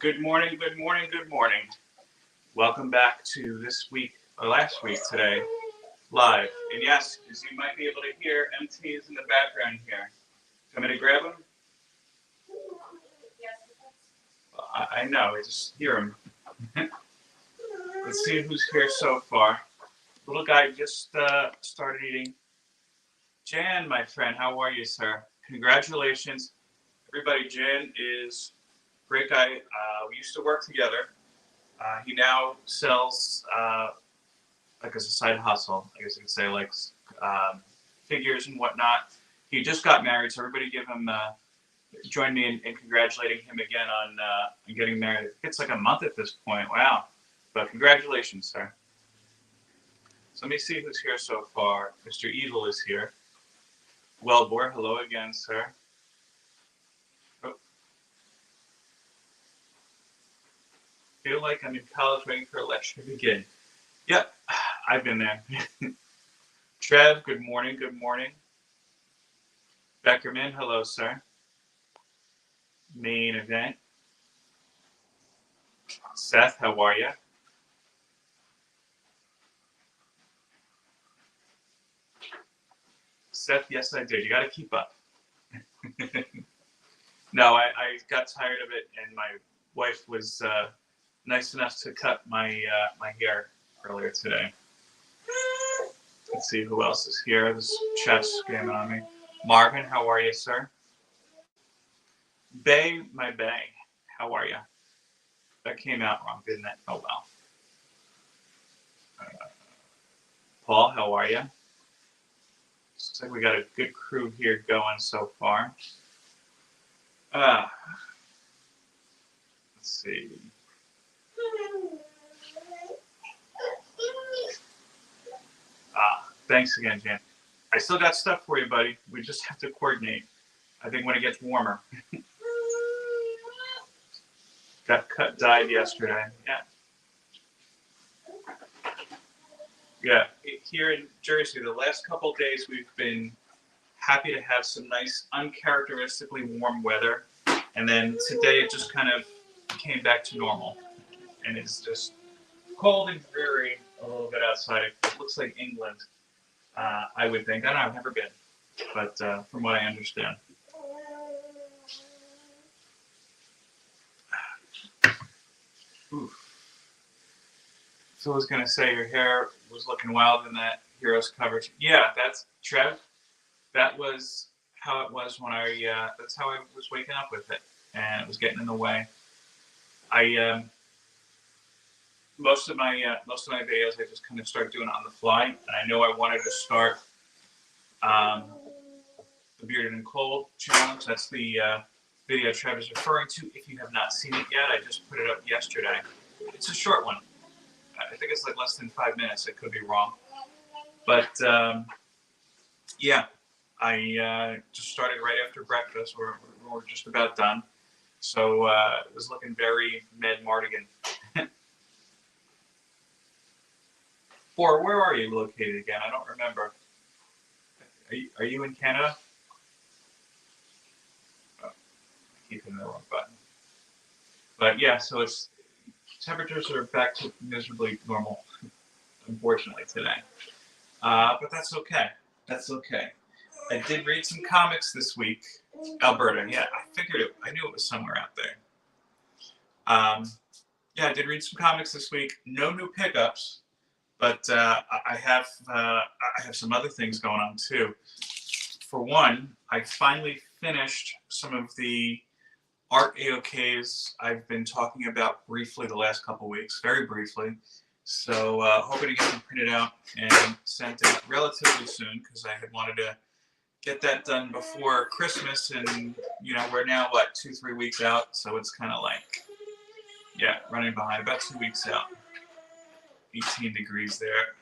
Good morning, good morning, good morning. Welcome back to this week, or last week today, live. And yes, as you might be able to hear, MT is in the background here. Want me to grab him? I know, I just hear him. Let's see who's here so far. Little guy just started eating. Jan, my friend, how are you, sir? Congratulations. Everybody, Jan is a great guy. We used to work together. He now sells like as a side hustle, I guess you could say, like figures and whatnot. He just got married, so everybody give him join me in congratulating him again on getting married. I think it's like a month at this point. Wow! But congratulations, sir. So let me see who's here so far. Mr. Evil is here. Wellbore, hello again, sir. Oh. Feel like I'm in college waiting for a lecture to begin. Yep, I've been there. Trev, good morning, good morning. Beckerman, hello, sir. Main event. Seth, how are you? Seth, yes, I did. You got to keep up. No, I got tired of it, and my wife was nice enough to cut my my hair earlier today. Let's see who else is here. This chat's scamming on me. Marvin, how are you, sir? Bay, my Bay, how are you? That came out wrong, didn't it? Oh well. Paul, how are you? Looks like we got a good crew here going so far. Let's see. Thanks again, Jan. I still got stuff for you, buddy. We just have to coordinate. I think when it gets warmer. Got dyed yesterday. Yeah. Yeah. Here in Jersey, the last couple days we've been happy to have some nice, uncharacteristically warm weather. And then today it just kind of came back to normal. And it's just cold and dreary a little bit outside. It looks like England, I would think. I don't know, I've never been. But from what I understand. Oof. So I was going to say your hair was looking wild in that Heroes coverage. Yeah, that's Trev. That was how it was when that's how I was waking up with it. And it was getting in the way. Most of my videos I just kind of start doing on the fly, and I know I wanted to start the Bearded and Cold challenge. That's the video Trev is referring to. If you have not seen it yet, I just put it up yesterday. It's a short one. I think it's like less than 5 minutes. I could be wrong, but yeah, I just started right after breakfast. We're just about done, so it was looking very Med Mardigan. Or where are you located again? I don't remember. Are you in Canada? Oh, I keep hitting the wrong button. But yeah, so it's temperatures are back to miserably normal, unfortunately today. But that's okay. That's okay. I did read some comics this week. Alberta, yeah, I figured it. I knew it was somewhere out there. Yeah, I did read some comics this week. No new pickups. But I have some other things going on too. For one, I finally finished some of the art AOKs I've been talking about briefly the last couple weeks, very briefly. So hoping to get them printed out and sent out relatively soon because I had wanted to get that done before Christmas, and we're now 2-3 weeks out, so it's kind of like running behind, about 2 weeks out. 18 degrees there.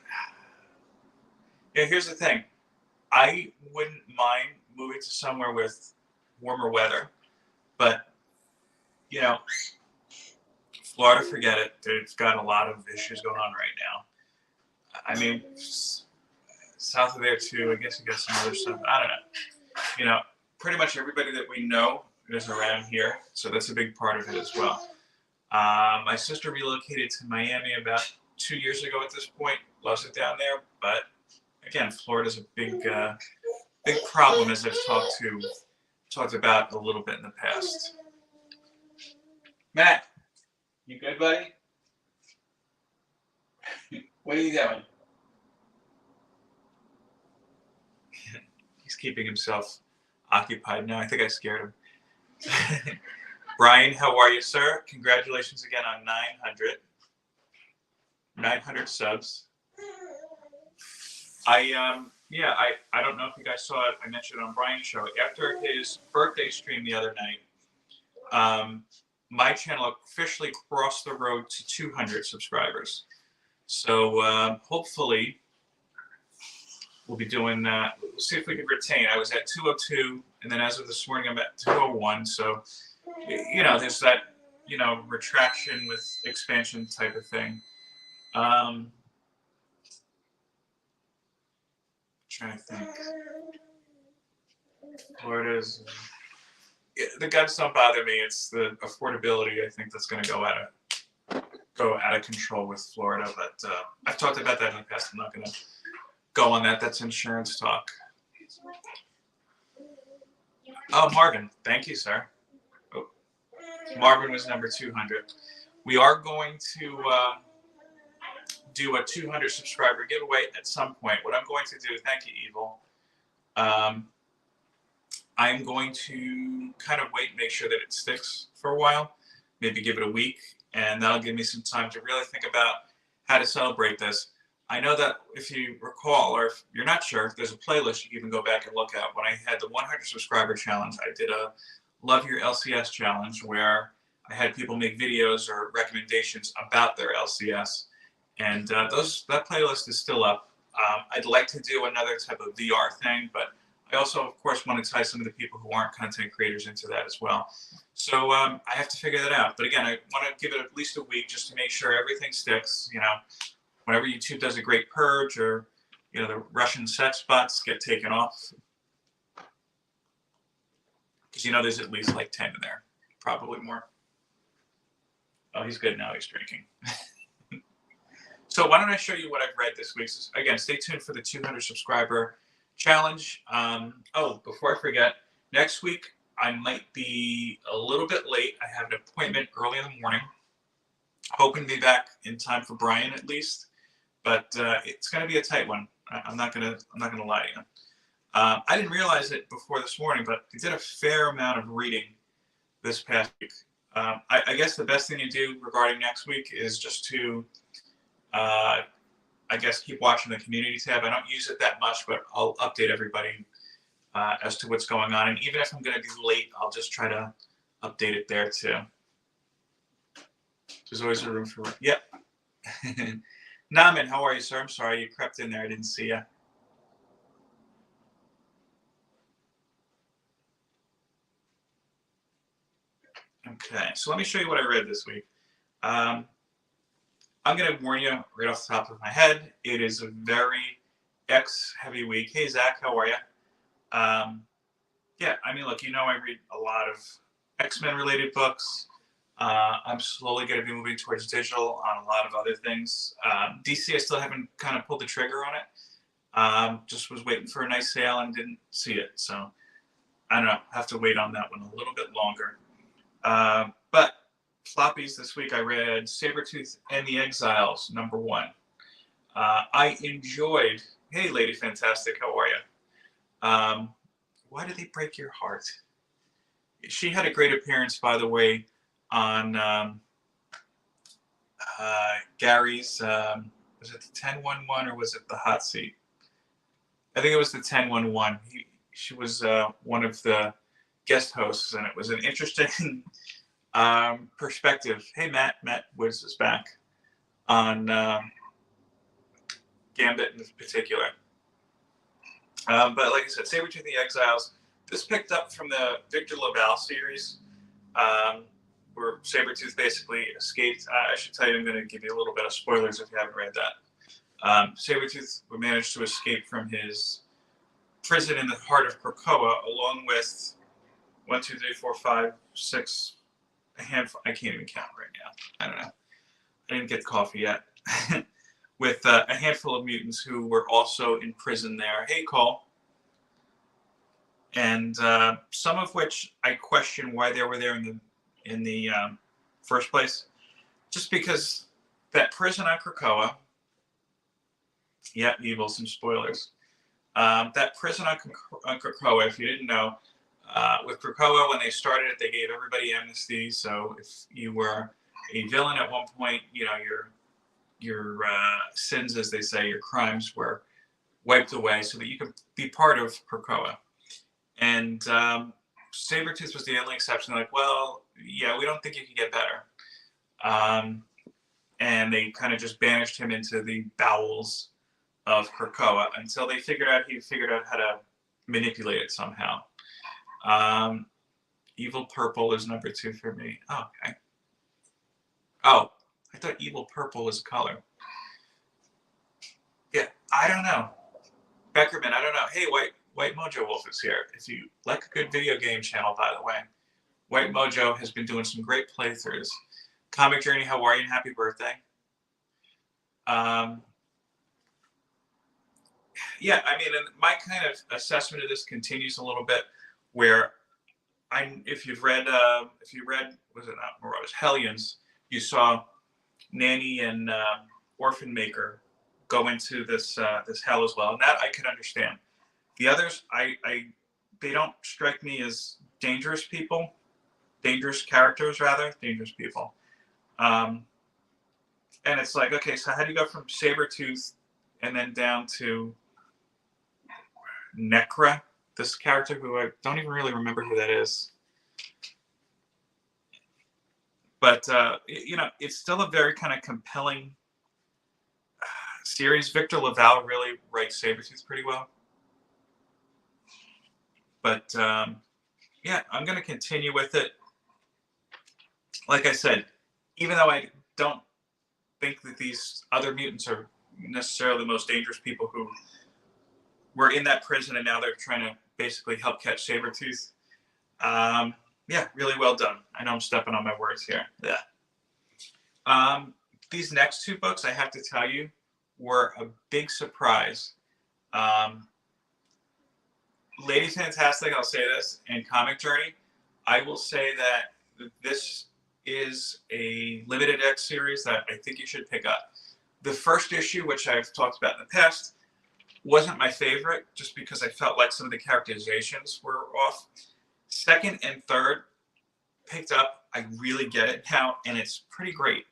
Yeah, here's the thing. I wouldn't mind moving to somewhere with warmer weather, but Florida, forget it. They've got a lot of issues going on right now. I mean, south of there too. I guess you got some other stuff. I don't know. Pretty much everybody that we know is around here, so that's a big part of it as well. My sister relocated to Miami about 2 years ago at this point. Loves it down there, but again, Florida's a big problem, as I've talked about a little bit in the past. Matt, you good, buddy? What are you doing? He's keeping himself occupied now. I think I scared him. Brian, how are you, sir? Congratulations again on 900 subs. I don't know if you guys saw it. I mentioned it on Brian's show. After his birthday stream the other night, my channel officially crossed the road to 200 subscribers. So hopefully we'll be doing that. We'll see if we can retain. I was at 202, and then as of this morning, I'm at 201. So, there's that, retraction with expansion type of thing. Trying to think. Florida's the guns don't bother me. It's the affordability, I think, that's going to go out of control with Florida. But I've talked about that in the past. I'm not going to go on that. That's insurance talk. Oh, Marvin, thank you, sir. Oh, Marvin was number 200. We are going to do a 200 subscriber giveaway at some point. What I'm going to do, thank you, Evil. I'm going to kind of wait and make sure that it sticks for a while, maybe give it a week, and that'll give me some time to really think about how to celebrate this. I know that if you recall, or if you're not sure, there's a playlist you can even go back and look at. When I had the 100 subscriber challenge, I did a Love Your LCS challenge where I had people make videos or recommendations about their LCS. And that playlist is still up. I'd like to do another type of VR thing, but I also, of course, want to tie some of the people who aren't content creators into that as well. So I have to figure that out. But again, I want to give it at least a week just to make sure everything sticks. Whenever YouTube does a great purge or, the Russian set spots get taken off. Because, there's at least like 10 in there, probably more. Oh, he's good now. He's drinking. So why don't I show you what I've read this week? So again, stay tuned for the 200 subscriber challenge. Before I forget, next week I might be a little bit late. I have an appointment early in the morning. Hoping to be back in time for Brian at least, but it's going to be a tight one. I'm not gonna lie to you. I didn't realize it before this morning, but I did a fair amount of reading this past week. I guess the best thing to do regarding next week is just to keep watching the community tab. I don't use it that much, but I'll update everybody as to what's going on. And even if I'm going to be late, I'll just try to update it there too. There's always a room for it. Yep. Naman, how are you, sir? I'm sorry you crept in there. I didn't see you. Okay, so let me show you what I read this week. I'm going to warn you right off the top of my head. It is a very X-heavy week. Hey, Zach, how are you? I read a lot of X-Men related books. I'm slowly going to be moving towards digital on a lot of other things. DC, I still haven't kind of pulled the trigger on it. Just was waiting for a nice sale and didn't see it. So I don't know. Have to wait on that one a little bit longer. But floppies this week, I read Sabretooth and the Exiles, #1. I enjoyed. Hey, Lady Fantastic, how are you? Why did they break your heart? She had a great appearance, by the way, on Gary's. Was it the 1011 or was it the Hot Seat? I think it was the 1011. She was one of the guest hosts, and it was an interesting perspective. Hey, Matt Woods is back on Gambit in particular. But like I said, Sabretooth and the Exiles, this picked up from the Victor LaValle series, where Sabretooth basically escaped. I should tell you, I'm going to give you a little bit of spoilers if you haven't read that. Sabretooth managed to escape from his prison in the heart of Krakoa, along with 1, 2, 3, 4, 5, 6, a handful. I can't even count right now. I don't know. I didn't get coffee yet. With a handful of mutants who were also in prison there. Hey, Cole. And some of which I question why they were there in the first place. Just because that prison on Krakoa. Yeah, evil. Some spoilers. That prison on Krakoa, if you didn't know, with Krakoa, when they started it, they gave everybody amnesty. So if you were a villain at one point, you know, your sins, as they say, your crimes were wiped away so that you could be part of Krakoa. And Sabretooth was the only exception. Like, well, yeah, we don't think you can get better. And they kind of just banished him into the bowels of Krakoa until he figured out how to manipulate it somehow. Evil Purple is number 2 for me. Oh, okay. Oh, I thought Evil Purple was a color. Yeah, I don't know. Beckerman, I don't know. Hey, White Mojo Wolf is here. If you like a good video game channel, by the way, White Mojo has been doing some great playthroughs. Comic Journey, how are you? And happy birthday. Yeah, I mean, and my kind of assessment of this continues a little bit, where if you read, was it not Marauders, Hellions, you saw Nanny and Orphan Maker go into this hell as well, and that I could understand. The others, they don't strike me as dangerous people, dangerous characters rather, dangerous people. And it's like, okay, so how do you go from Sabretooth and then down to Necra, this character who I don't even really remember who that is. But, you know, it's still a very kind of compelling series. Victor LaValle really writes Sabretooth pretty well. But, yeah, I'm going to continue with it. Like I said, even though I don't think that these other mutants are necessarily the most dangerous people who were in that prison and now they're trying to basically help catch Sabretooth. Yeah, really well done. I know I'm stepping on my words here. Yeah. These next 2 books, I have to tell you, were a big surprise. Lady Fantastic, I'll say this, and Comic Journey, I will say that this is a limited X series that I think you should pick up. The first issue, which I've talked about in the past, wasn't my favorite just because I felt like some of the characterizations were off. Second and third picked up. I really get it now, and it's pretty great.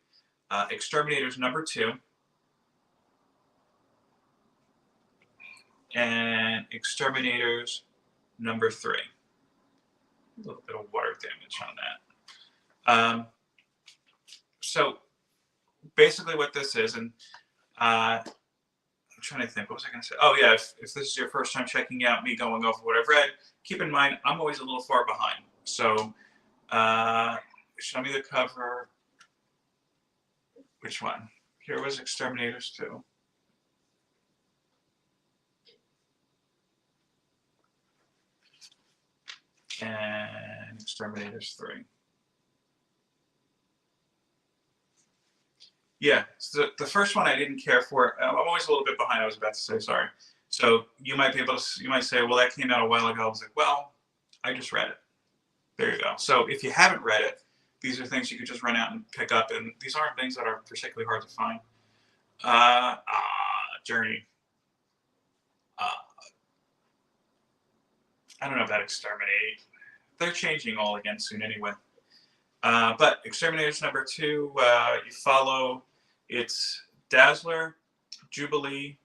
Exterminators number 2 and Exterminators number 3. A little bit of water damage on that. So basically what this is, and I'm trying to think, what was I going to say? Oh yeah, if this is your first time checking out me going over what I've read, keep in mind I'm always a little far behind. So show me the cover. Which one? Here was Exterminators 2. And Exterminators 3. Yeah, so the first one I didn't care for. I'm always a little bit behind. I was about to say, sorry. So you might say, well, that came out a while ago. I was like, well, I just read it. There you go. So if you haven't read it, these are things you could just run out and pick up, and these aren't things that are particularly hard to find. Journey. I don't know about Exterminate. They're changing all again soon anyway. But Exterminators number 2, you follow, it's Dazzler, Jubilee,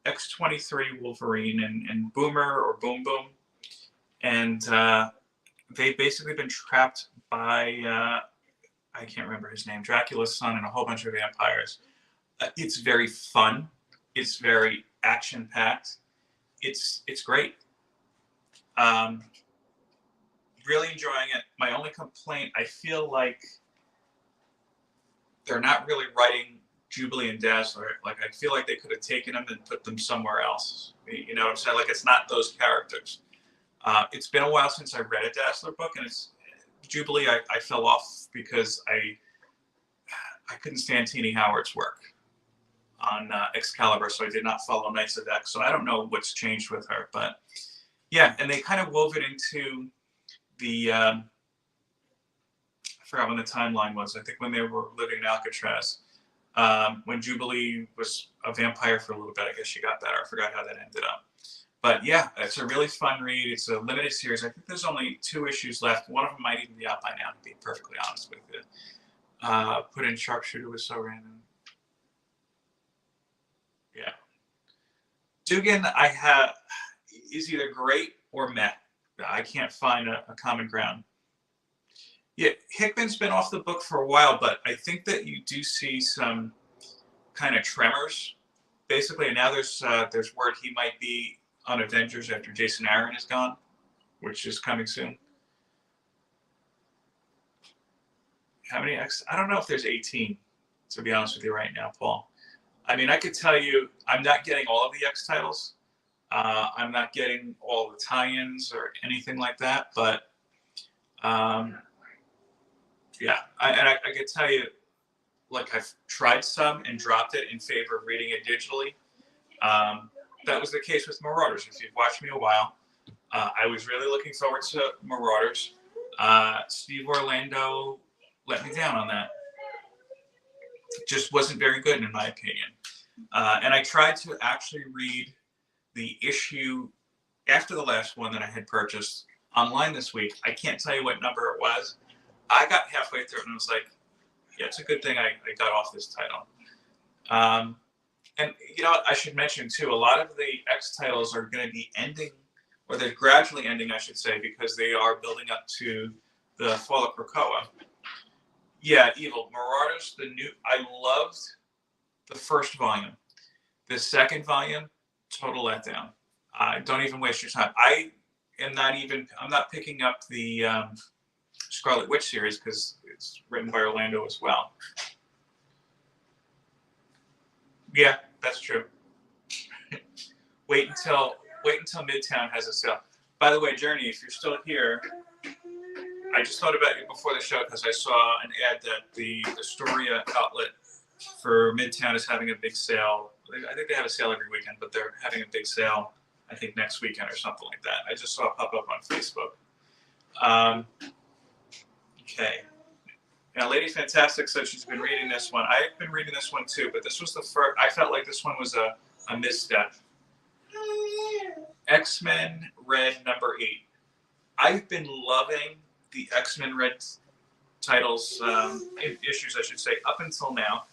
X-23 Wolverine, and Boomer or Boom Boom. And they've basically been trapped by, I can't remember his name, Dracula's son and a whole bunch of vampires. It's very fun. It's very action-packed. It's great. Really enjoying it. My only complaint, I feel like they're not really writing Jubilee and Dazzler. Like, I feel like they could have taken them and put them somewhere else. You know what I'm saying? Like, it's not those characters. It's been a while since I read a Dazzler book, and Jubilee, I fell off because I couldn't stand Teenie Howard's work on Excalibur, so I did not follow Knights of X. So I don't know what's changed with her, but yeah, and they kind of wove it into the I forgot when the timeline was. I think when they were living in Alcatraz, when Jubilee was a vampire for a little bit. I guess she got better. I forgot how that ended up. But yeah, it's a really fun read. It's a limited series. I think there's only 2 issues left. One of them might even be out by now, to be perfectly honest with you. Put in Sharpshooter was so random. Yeah. Dugan, I have is either great or meh. I can't find a common ground. Yeah, Hickman's been off the book for a while, but I think that you do see some kind of tremors, basically. And now there's word he might be on Avengers after Jason Aaron is gone, which is coming soon. How many X? I don't know if there's 18, to be honest with you right now, Paul. I mean, I could tell you I'm not getting all of the X titles. I'm not getting all the tie-ins or anything like that, but yeah, I could tell you, like, I've tried some and dropped it in favor of reading it digitally. That was the case with Marauders. If you've watched me a while, I was really looking forward to Marauders. Steve Orlando let me down on that. Just wasn't very good, in my opinion. And I tried to actually read the issue after the last one that I had purchased online this week. I can't tell you what number it was. I got halfway through it and was like, yeah, it's a good thing I got off this title. And, you know, I should mention, too, a lot of the X titles are going to be ending, or they're gradually ending, I should say, because they are building up to the fall of Krakoa. Yeah, Evil. Marauders, I loved the first volume. The second volume, total letdown. Don't even waste your time. I'm not picking up the Scarlet Witch series because it's written by Orlando as well. Yeah, that's true. Wait until Midtown has a sale. By the way, Journey, if you're still here, I just thought about you before the show because I saw an ad that the Astoria outlet for Midtown is having a big sale. I think they have a sale every weekend, but they're having a big sale, I think, next weekend or something like that. I just saw it pop up on Facebook. Okay. Now, Lady Fantastic said she's been reading this one. I've been reading this one too, but this was the first. I felt like this one was a misstep. X-Men Red #8. I've been loving the X-Men Red titles, issues, I should say, up until now.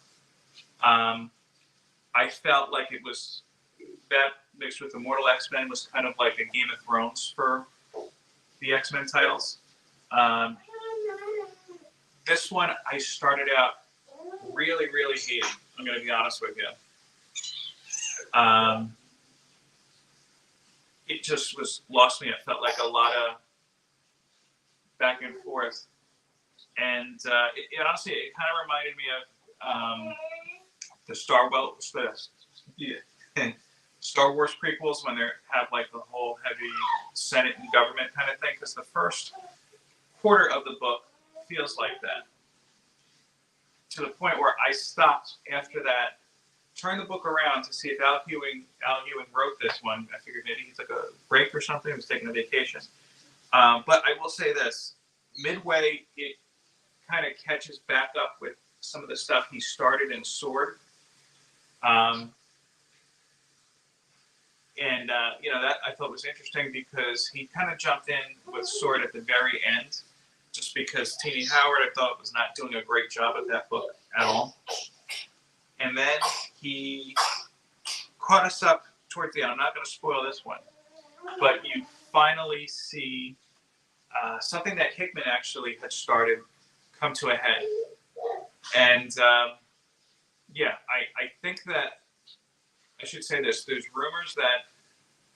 I felt like it was that mixed with Immortal X-Men was kind of like a Game of Thrones for the X-Men titles. This one I started out really, really hating. I'm going to be honest with you. It just was lost me. It felt like a lot of back and forth, and it honestly, it kind of reminded me of the Star Wars prequels when they have like the whole heavy Senate and government kind of thing. Because the first quarter of the book feels like that, to the point where I stopped after that. Turned the book around to see if Al Ewing wrote this one. I figured maybe he took a break or something. He was taking a vacation. But I will say this: midway, it kind of catches back up with some of the stuff he started in Sword. You know, that I thought was interesting because he kind of jumped in with Sword at the very end, just because Teenie Howard, I thought, was not doing a great job at that book at all. And then he caught us up towards the end. I'm not going to spoil this one, but you finally see something that Hickman actually had started come to a head. And yeah, I think that I should say this. There's rumors that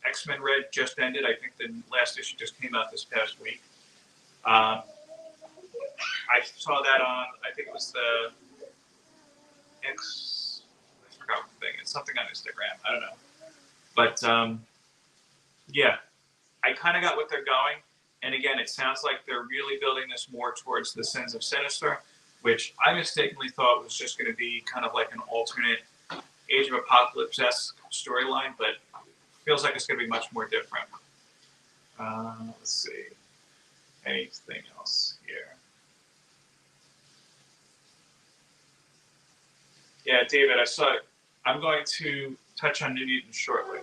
X-Men Red just ended. I think the last issue just came out this past week. I saw that on, I think it was the I forgot the thing. It's something on Instagram. I don't know. But yeah, I kind of got what they're going. And again, it sounds like they're really building this more towards the Sins of Sinister, which I mistakenly thought was just going to be kind of like an alternate Age of Apocalypse-esque storyline, but feels like it's going to be much more different. Let's see. Anything else here? Yeah, David, I saw it. I'm going to touch on New Mutants shortly.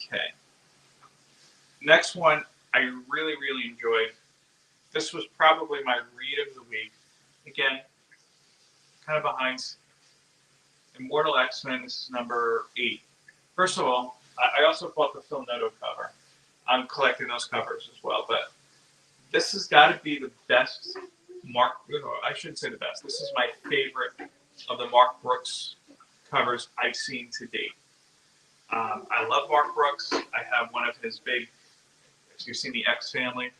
Okay. Next one I really, really enjoyed. This was probably my read of the week. Again, kind of behind Immortal X-Men. This is number 8. First of all, I also bought the Phil Noto cover. I'm collecting those covers as well, but this has got to be the best Mark. I shouldn't say the best. This is my favorite of the Mark Brooks covers I've seen to date. I love Mark Brooks. I have one of his big. If you've seen the X Family.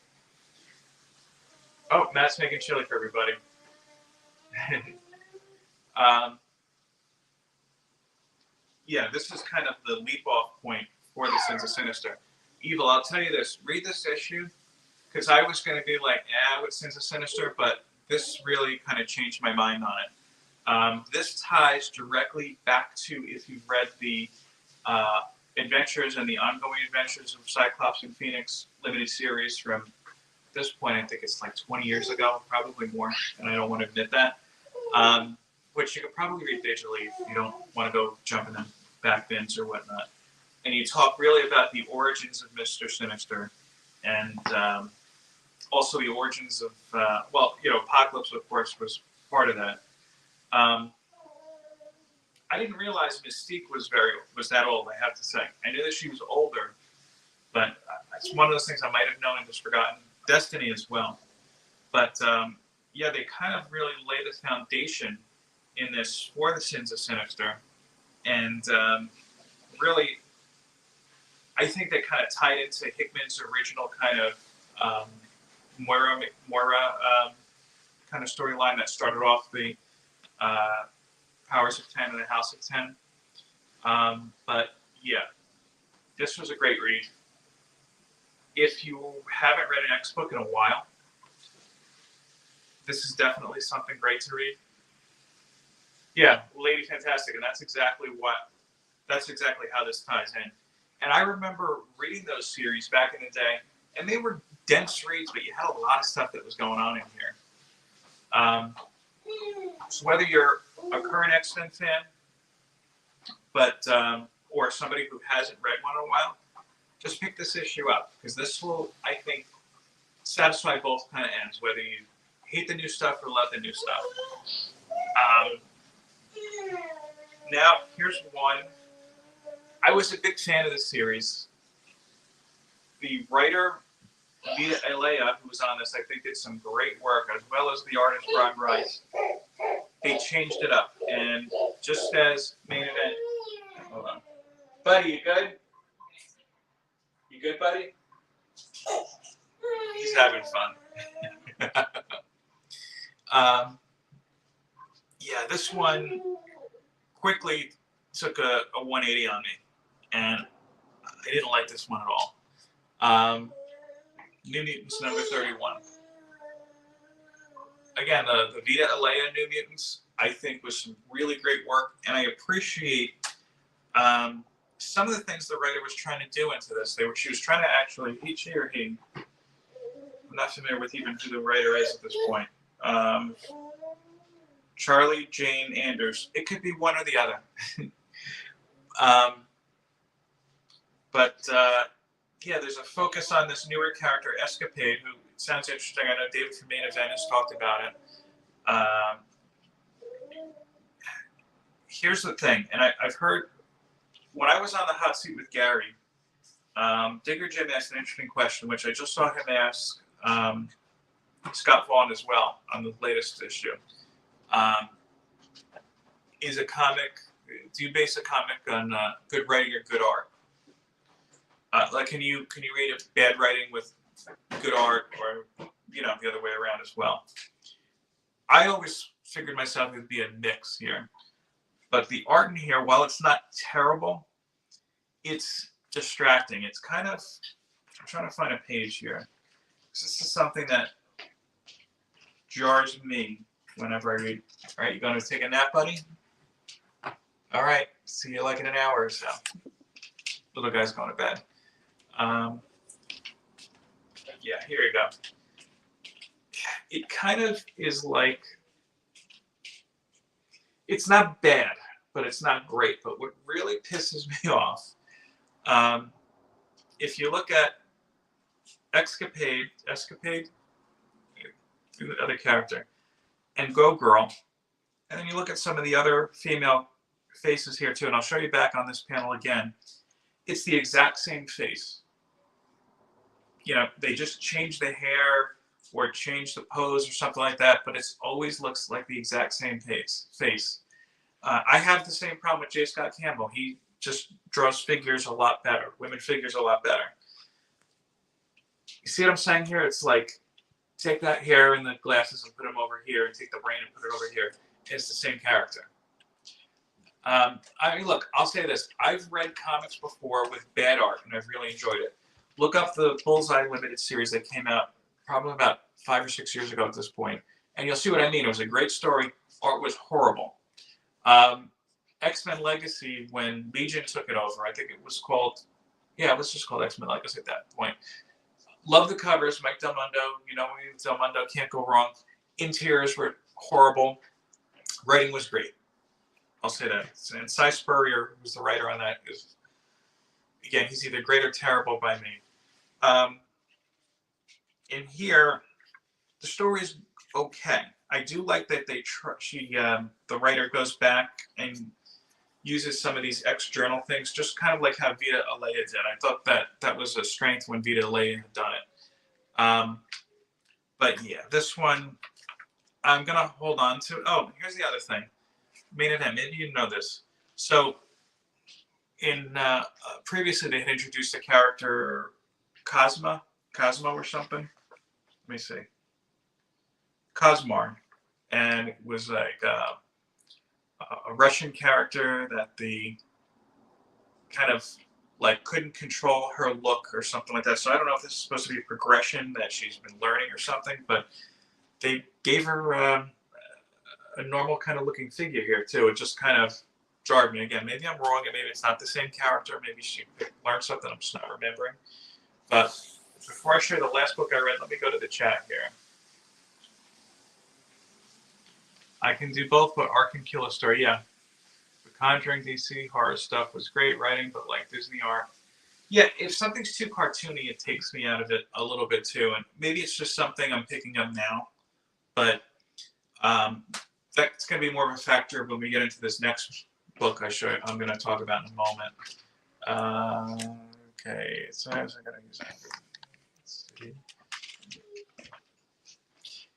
Oh, Matt's making chili for everybody. Yeah, this is kind of the leap-off point for the Sins of Sinister. Evil, I'll tell you this. Read this issue, because I was going to be like, with Sins of Sinister, but this really kind of changed my mind on it. This ties directly back to, if you've read the adventures and the ongoing adventures of Cyclops and Phoenix limited series from this point, I think it's like 20 years ago, probably more, and I don't want to admit that. Which you could probably read digitally if you don't want to go jumping in back bins or whatnot. And you talk really about the origins of Mr. Sinister, and also the origins of, Apocalypse, of course, was part of that. I didn't realize Mystique was that old, I have to say. I knew that she was older, but it's one of those things I might have known and just forgotten. Destiny as well. But, they kind of really lay the foundation in this for the Sins of Sinister. And really, I think they kind of tied into Hickman's original kind of Moira kind of storyline that started off the Powers of 10 and the House of 10. But yeah, this was a great read. If you haven't read an X book in a while, this is definitely something great to read. Yeah, Lady Fantastic, and that's exactly how this ties in. And I remember reading those series back in the day, and they were dense reads, but you had a lot of stuff that was going on in here. So whether you're a current X-Men fan, but or somebody who hasn't read one in a while, just pick this issue up, because this will, I think, satisfy both kind of ends, whether you hate the new stuff or love the new stuff. Now, here's one. I was a big fan of this series. The writer, Vita Alea, who was on this, I think did some great work, as well as the artist, Ron Rice. They changed it up. And just as main event... Hold on. Buddy, you good? You good, buddy? He's having fun. This one quickly took a 180 on me, and I didn't like this one at all. New Mutants number 31. Again, the Vita Alea New Mutants, I think, was some really great work, and I appreciate some of the things the writer was trying to do into this. She was trying to actually, he or he, I'm not familiar with even who the writer is at this point. Charlie Jane Anders. It could be one or the other. There's a focus on this newer character, Escapade, who sounds interesting. I know David from Main Event has talked about it. Here's the thing, and I've heard, when I was on the hot seat with Gary, Digger Jim asked an interesting question, which I just saw him ask Scott Vaughn as well on the latest issue. Do you base a comic on good writing or good art? Can you read a bad writing with good art, or the other way around as well? I always figured myself it would be a mix here, but the art in here, while it's not terrible, it's distracting. It's kind of, I'm trying to find a page here. This is something that jars me whenever I read. All right, you going to take a nap, buddy? All right, see you like in an hour or so. Little guy's going to bed. Yeah, here you go. It kind of is like, it's not bad, but it's not great. But what really pisses me off, if you look at Escapade, the other character, and Go Girl, and then you look at some of the other female faces here too, and I'll show you back on this panel again. It's the exact same face. You know, they just change the hair or change the pose or something like that, but it always looks like the exact same face. I have the same problem with J. Scott Campbell. He just draws figures a lot better, women figures a lot better. You see what I'm saying here? It's like, take that hair and the glasses and put them over here, and take the brain and put it over here. It's the same character. I mean, look, I'll say this. I've read comics before with bad art, and I've really enjoyed it. Look up the Bullseye Limited series that came out probably about 5 or 6 years ago at this point, and you'll see what I mean. It was a great story. Art was horrible. X-Men Legacy, when Legion took it over, I think it was called, yeah, it was just called X-Men Legacy at that point. Love the covers, Mike Del Mundo. You know, Del Mundo can't go wrong. Interiors were horrible. Writing was great. I'll say that. And Cy Spurrier, who's the writer on that, is, again, he's either great or terrible by me. In here, the story is okay. I do like that the writer goes back and uses some of these ex-journal things, just kind of like how Vita Alea did. I thought that was a strength when Vita Alea had done it. But yeah, this one, I'm going to hold on to. Oh, here's the other thing. Main event, maybe you know this. So in previously they had introduced a character, Cosmo or something. Let me see. Cosmar. And it was like a Russian character that the kind of like couldn't control her look or something like that. So I don't know if this is supposed to be a progression that she's been learning or something, but they gave her a normal kind of looking figure here too. It just kind of jarred me again. Maybe I'm wrong, and maybe it's not the same character. Maybe she learned something I'm just not remembering. But before I share the last book I read, let me go to the chat here. I can do both, but art can kill a story. Yeah. The Conjuring DC horror stuff was great writing, but like Disney art. Yeah, if something's too cartoony, it takes me out of it a little bit too. And maybe it's just something I'm picking up now. But that's going to be more of a factor when we get into this next book I'm going to talk about in a moment. Okay, so I'm going to use that. Let's see.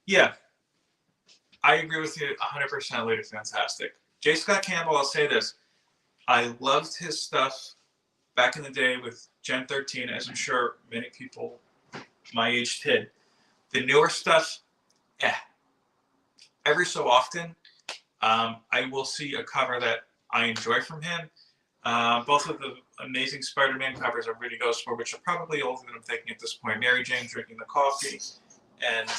Yeah. I agree with you 100%. Lady Fantastic. J. Scott Campbell, I'll say this. I loved his stuff back in the day with Gen 13, as I'm sure many people my age did. The newer stuff, every so often, I will see a cover that I enjoy from him. Both of the Amazing Spider-Man covers are really goes for, which are probably older than I'm thinking at this point. Mary Jane drinking the coffee, and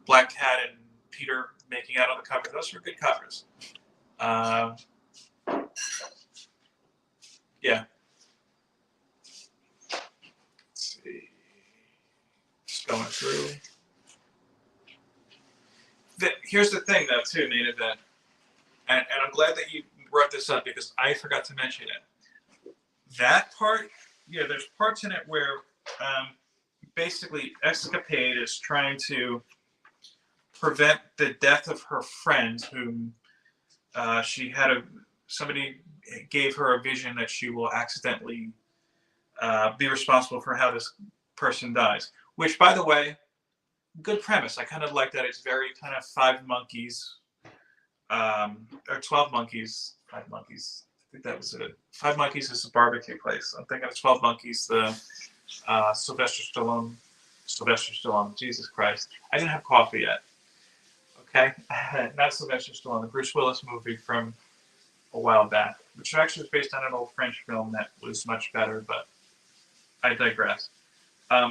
Black Cat and Peter making out on the cover. Those were good covers. Yeah. Let's see. Just going through. Here's the thing, though, too, Nina, and I'm glad that you brought this up because I forgot to mention it. That part, yeah, there's parts in it where basically Escapade is trying to prevent the death of her friend, whom she had somebody gave her a vision that she will accidentally be responsible for how this person dies. Which, by the way, good premise. I kind of like that. It's very kind of 5 Monkeys, or 12 Monkeys. 5 Monkeys. I think that was it. 5 Monkeys is a barbecue place. I'm thinking of 12 Monkeys, the Sylvester Stallone. Jesus Christ. I didn't have coffee yet. Okay? Not Sylvester Stallone. The Bruce Willis movie from a while back, which actually was based on an old French film that was much better, but I digress.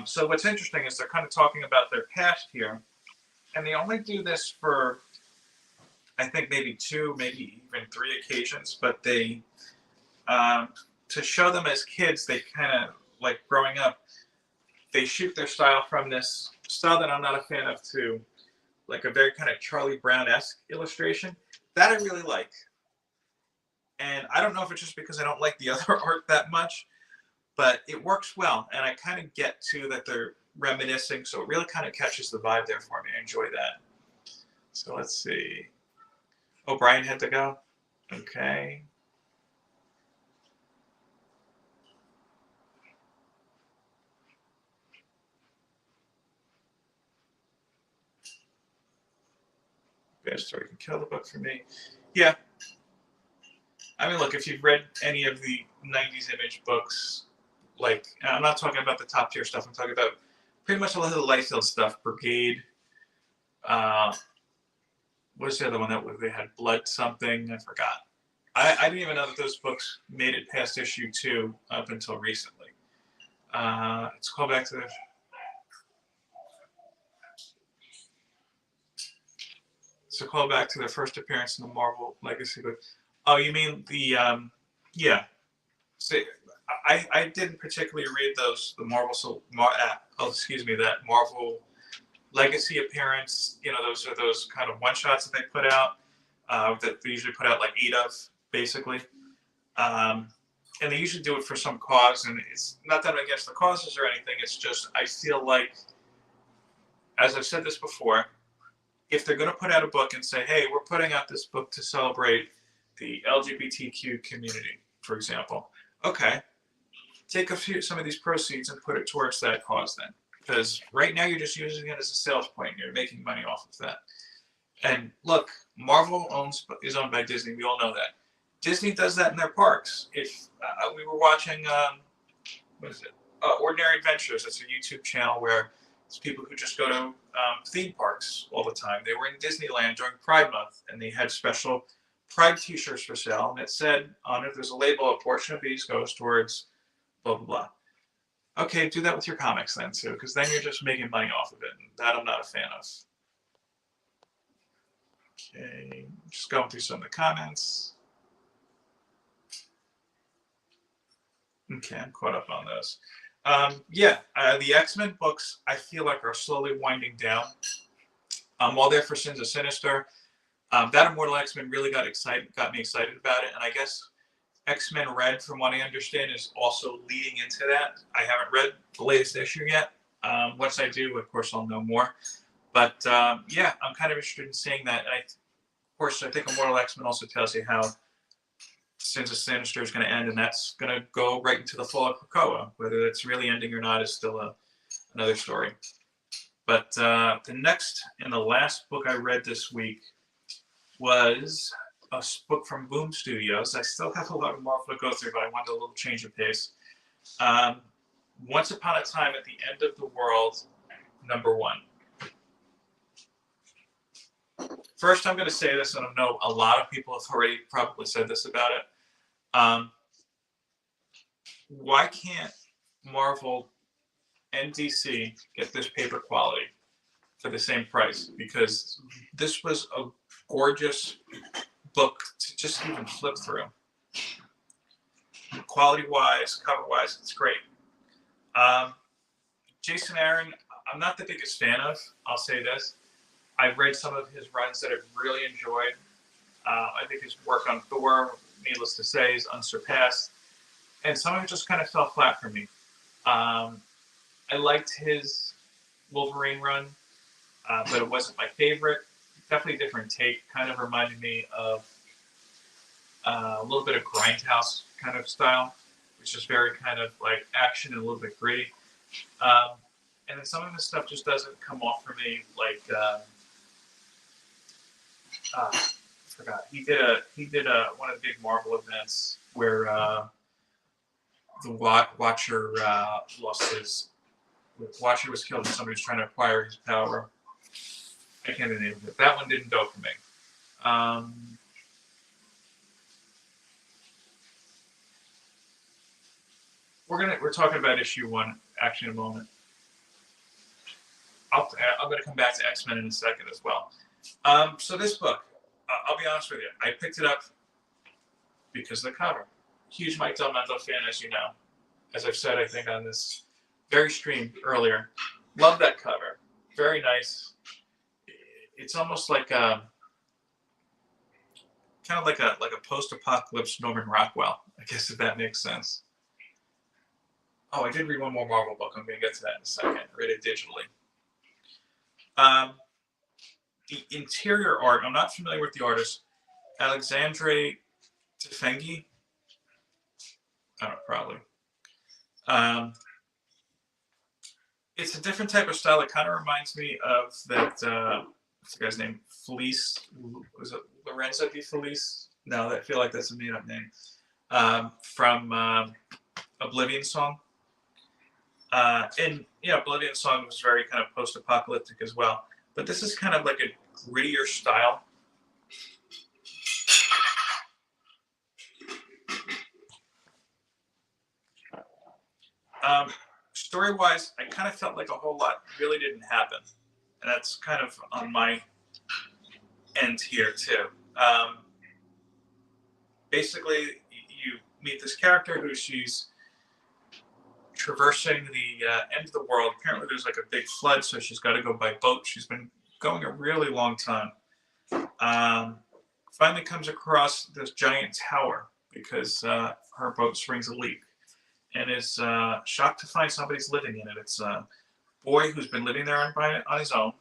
So what's interesting is they're kind of talking about their past here, and they only do this for, I think, maybe two, maybe even three occasions, but they, to show them as kids, they kind of, like growing up, they shoot their style from this style that I'm not a fan of to like a very kind of Charlie Brown-esque illustration. That I really like. And I don't know if it's just because I don't like the other art that much, but it works well. And I kind of get to that they're reminiscing. So it really kind of catches the vibe there for me. I enjoy that. So let's see. Oh, Brian had to go. Okay. Best story can kill the book for me. Yeah. I mean, look, if you've read any of the 90s Image books, like, I'm not talking about the top tier stuff. I'm talking about pretty much a lot of the Liefeld stuff. Brigade. What's the other one that they had? Blood something. I forgot. I didn't even know that those books made it past issue 2 up until recently. Let's call back to the. So call back to their first appearance in the Marvel Legacy book. Oh, you mean the yeah. So I didn't particularly read those the Marvel that Marvel Legacy appearance. You know, those are those kind of one shots that they put out that they usually put out like 8 of basically. And they usually do it for some cause, and it's not that I'm against the causes or anything. It's just I feel like, as I've said this before, if they're going to put out a book and say, hey, we're putting out this book to celebrate the LGBTQ community, for example, okay, take some of these proceeds and put it towards that cause then. Because right now you're just using it as a sales point. You're making money off of that. And look, Marvel is owned by Disney. We all know that. Disney does that in their parks. If we were watching, what is it? Ordinary Adventures. That's a YouTube channel where it's people who just go to theme parks all the time. They were in Disneyland during Pride Month, and they had special Pride T-shirts for sale, and it said on it, there's a label, a portion of these goes towards blah, blah, blah. Okay, do that with your comics then, too, because then you're just making money off of it, and that I'm not a fan of. Okay, just going through some of the comments. Okay, I'm caught up on those. The X-Men books, I feel like, are slowly winding down. While they're for Sins of Sinister, that Immortal X-Men really got me excited about it, and I guess X-Men Red, from what I understand, is also leading into that. I haven't read the latest issue yet. Once I do, of course, I'll know more. But I'm kind of interested in seeing that. And of course, I think Immortal X-Men also tells you how Sins of Sinister is going to end, and that's going to go right into the fall of Krakoa. Whether it's really ending or not is still another story. But the next and the last book I read this week was a book from Boom Studios. I still have a lot of Marvel to go through, but I wanted a little change of pace. Once Upon a Time at the End of the World, #1. First, I'm going to say this, and I know a lot of people have already probably said this about it. Why can't Marvel and DC get this paper quality for the same price? Because this was a gorgeous book to just even flip through. Quality-wise, cover-wise, it's great. Jason Aaron, I'm not the biggest fan of. I'll say this. I've read some of his runs that I've really enjoyed. I think his work on Thor, needless to say, is unsurpassed. And some of it just kind of fell flat for me. I liked his Wolverine run, but it wasn't my favorite. Definitely a different take. Kind of reminded me of a little bit of Grindhouse kind of style, which is very kind of like action and a little bit gritty. And then some of his stuff just doesn't come off for me like. I forgot. He did one of the big Marvel events where the Watcher lost his. Watcher was killed and somebody was trying to acquire his power. I can't name it. That one didn't go for me. we're talking about issue 1 actually in a moment. I'm going to come back to X-Men in a second as well. So this book, I'll be honest with you, I picked it up because of the cover. Huge Mike Del Mundo fan, as you know. As I've said, I think on this very stream earlier. Love that cover. Very nice. It's almost like kind of like a post-apocalypse Norman Rockwell, I guess, if that makes sense. Oh, I did read one more Marvel book. I'm going to get to that in a second. I read it digitally. The interior art, I'm not familiar with the artist. Alexandre Tefengi? I don't know, probably. It's a different type of style. It kind of reminds me of that, what's the guy's name? Felice? Was it Lorenzo Di Felice? No, I feel like that's a made-up name. From Oblivion Song. And yeah, Oblivion Song was very kind of post-apocalyptic as well. But this is kind of like a grittier style. Story-wise, I kind of felt like a whole lot really didn't happen. And that's kind of on my end here, too. Basically, you meet this character who she's traversing the end of the world. Apparently there's like a big flood, so she's got to go by boat. She's been going a really long time. Finally comes across this giant tower because her boat springs a leak, and is shocked to find somebody's living in it. It's a boy who's been living there on his own,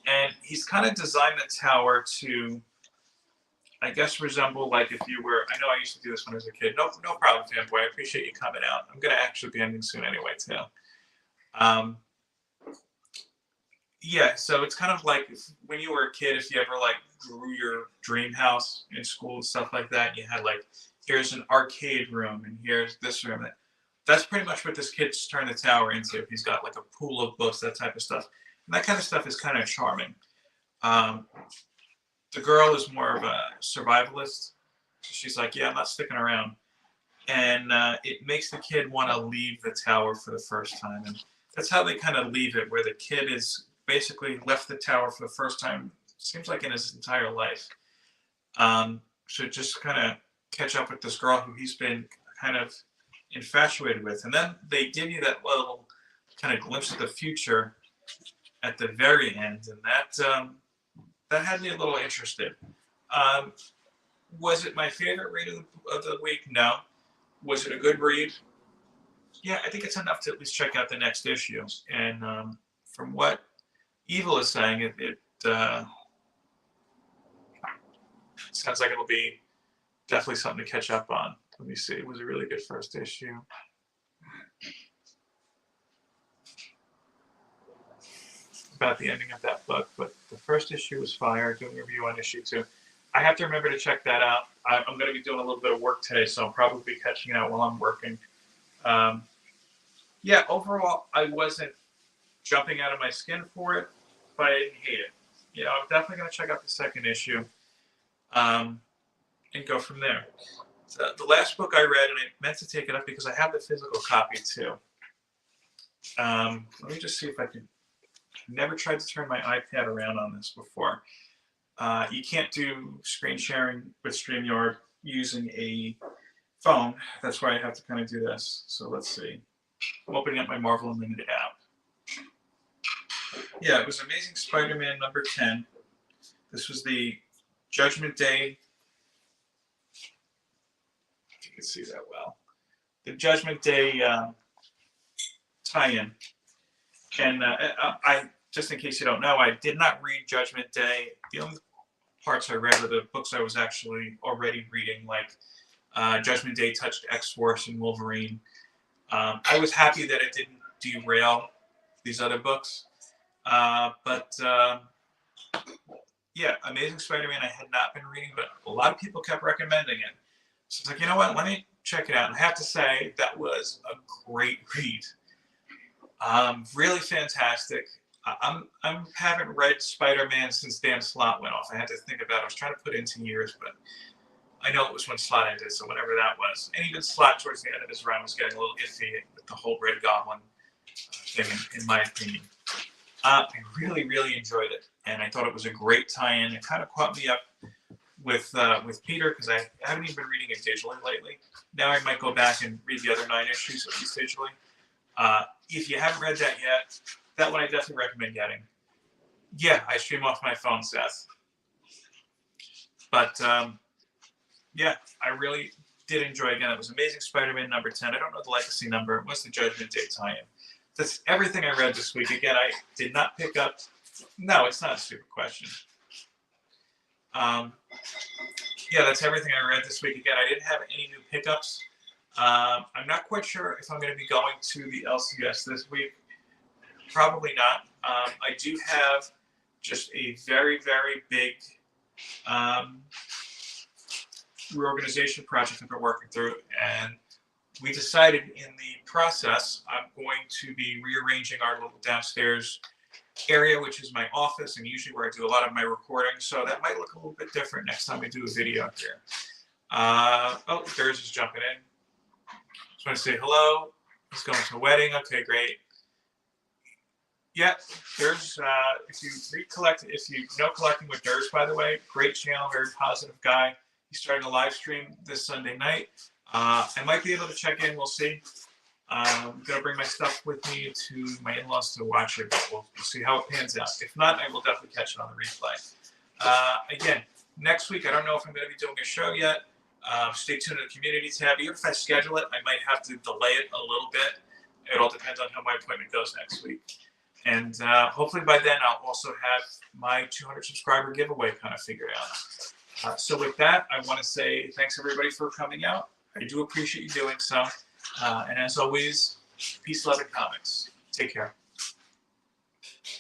and he's kind of designed the tower to, I guess, resemble like if you were. I know I used to do this when I was a kid. No problem, fanboy. I appreciate you coming out. I'm gonna actually be ending soon anyway, too. Yeah, so it's kind of like when you were a kid, if you ever like grew your dream house in school and stuff like that, you had like, here's an arcade room and here's this room. That's pretty much what this kid's turned the tower into. He's got like a pool of books, that type of stuff. And that kind of stuff is kind of charming. The girl is more of a survivalist. So she's like, yeah, I'm not sticking around. And it makes the kid want to leave the tower for the first time. And that's how they kind of leave it, where the kid is basically left the tower for the first time, seems like in his entire life. So just kind of catch up with this girl who he's been kind of infatuated with. And then they give you that little kind of glimpse of the future at the very end. And that had me a little interested. Was it my favorite read of the week? No. Was it a good read? Yeah, I think it's enough to at least check out the next issue. And from what Evil is saying, it sounds like it'll be definitely something to catch up on. Let me see. It was a really good first issue. About the ending of that book, but the first issue was fire. Doing a review on issue 2. I have to remember to check that out. I'm going to be doing a little bit of work today, so I'll probably be catching it out while I'm working. Yeah, overall, I wasn't jumping out of my skin for it, but I didn't hate it. You know, I'm definitely going to check out the second issue and go from there. So the last book I read, and I meant to take it up because I have the physical copy too. Let me just see if I can. I've never tried to turn my iPad around on this before. You can't do screen sharing with StreamYard using a phone. That's why I have to kind of do this. So let's see. I'm opening up my Marvel Unlimited app. Yeah, it was Amazing Spider-Man number 10. This was the Judgment Day. If you can see that well. The Judgment Day tie-in. And I, just in case you don't know, I did not read Judgment Day. The only parts I read were the books I was actually already reading, like Judgment Day touched X-Force and Wolverine. I was happy that it didn't derail these other books. Yeah, Amazing Spider-Man I had not been reading, but a lot of people kept recommending it. So it's like, you know what, let me check it out. And I have to say, that was a great read. Really fantastic. I haven't read Spider-Man since Dan Slott went off. I had to think about it. I was trying to put it into years, but I know it was when Slot ended, so whenever that was. And even Slot towards the end of his run was getting a little iffy with the whole Red Goblin thing, in my opinion. I really, really enjoyed it, and I thought it was a great tie-in. It kind of caught me up with Peter, because I haven't even been reading it digitally lately. Now I might go back and read the other 9 issues at least digitally. If you haven't read that yet, that one I definitely recommend getting. Yeah, I stream off my phone, Seth. But yeah, I really did enjoy it. Again, it was Amazing Spider-Man number 10. I don't know the legacy number. What's the Judgment Day tie-in? That's everything I read this week. Again, I did not pick up. No, it's not a stupid question. Yeah, that's everything I read this week. Again, I didn't have any new pickups. I'm not quite sure if I'm going to be going to the LCS this week. Probably not. I do have just a very, very big reorganization project I've been working through, and we decided in the process I'm going to be rearranging our little downstairs area, which is my office and usually where I do a lot of my recording. So that might look a little bit different next time we do a video here. Oh, Durs is jumping in. Just want to say hello. He's going to a wedding. Okay, great. Yeah, Durs, if you know Collecting with Durs, by the way, great channel, very positive guy. He's starting a live stream this Sunday night. I might be able to check in. We'll see. I'm going to bring my stuff with me to my in-laws to watch it, but we'll see how it pans out. If not, I will definitely catch it on the replay. Again, next week, I don't know if I'm going to be doing a show yet. Stay tuned to the community tab. Even if I schedule it, I might have to delay it a little bit. It all depends on how my appointment goes next week. And hopefully by then, I'll also have my 200 subscriber giveaway kind of figured out. So with that, I want to say thanks everybody for coming out. I do appreciate you doing so. And as always, peace, love, and comics. Take care.